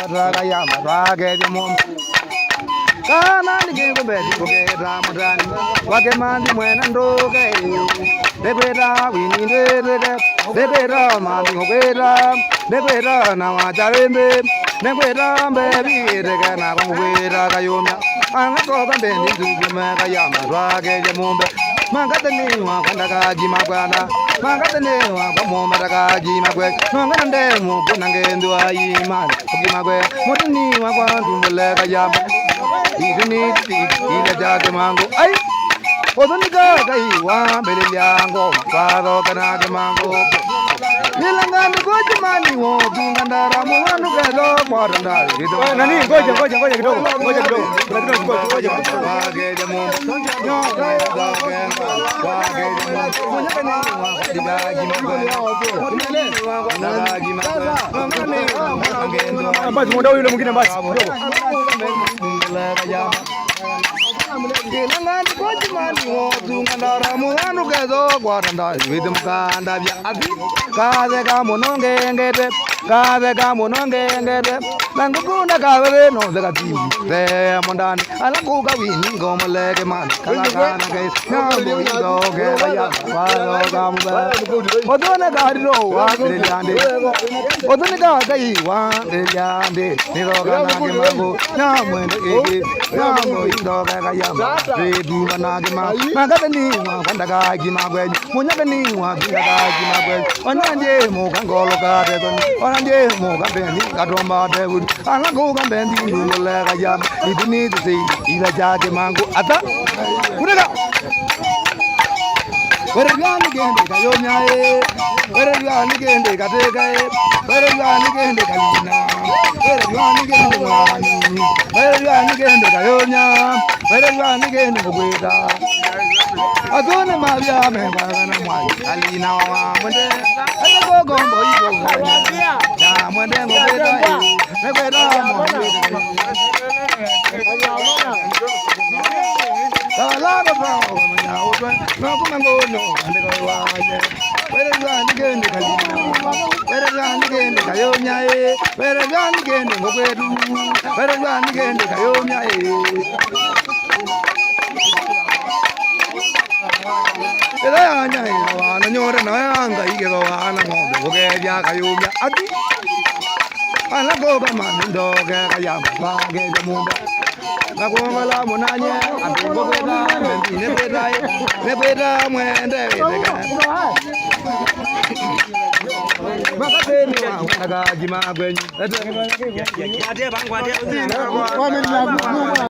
raga yama raga jamon. Kana ni ke bedi ke ramadani. Wage mandi mwena ndoge. Debera wini debera mandi ngobera. Debera na wajarembe. Debera bebi dega na ngobera kayomya. Anga ko bendi dugume kayama raga jamon. Mangatene wa kwandaka jimagwana. Mangatene wa kwamomara jimagwe. Nongande mo bunange ndwa yimani. Jimagwe motini wa kwandumule kayama. Idini ila jage mango ay odonika kai wa belyango karo kana mango nilangani goje mani wo bingandara muhanu gado moranda nani goje kidogo goje wage jamu no wage jamu munyakani wa dibaji mago basi muda yule mwingine basi Nilangani goje mani wo bingandara muhanu gado moranda vidum kanda bia adi kaze ka mononge ngede nangukunda kawe no daga ti de mondani ala ko ga wini ngomleke man kala kana ke nyambo ido ge ya walo ga mba odone ga ro wa de yande odone ga kai wa de yande ni ro ga na ke mango nyamwe de nyambo ido ga ya ma de du na ke ma ga ni wa kanda ga gi ma gwe munya ga ni wa gi ga gi ma gwe onanje mo ga ngolo ga de onanje mo ga bendi ga domba de wood ala go ga bendi no le ga ya idini de sei ila ja ke mango ata kurega were yani gende ga yo nyae were yani gende ga de ga were yani gende ga lina were yani gende wani were yani gende ga yo nya were yani gende go gweda adone mabia me ba na mwa alina wa mwende ala go go boy go ya mwende go gweda me gweda mo la ba ba ya o no ko mango no ande go wa ye were yani gende ga lina were yani gende ga yo nya e were yani gende go gwedu were yani gende ga yo nya e Ela nya ina na nyore na anga ige go ana ngombe goge bya kayumya ati ala go ba mando ge kaya ba ge mumba na go mala munanye ati go ge da ne beda mwende ga makate ni wa ga jima gwenyu ade bangwa de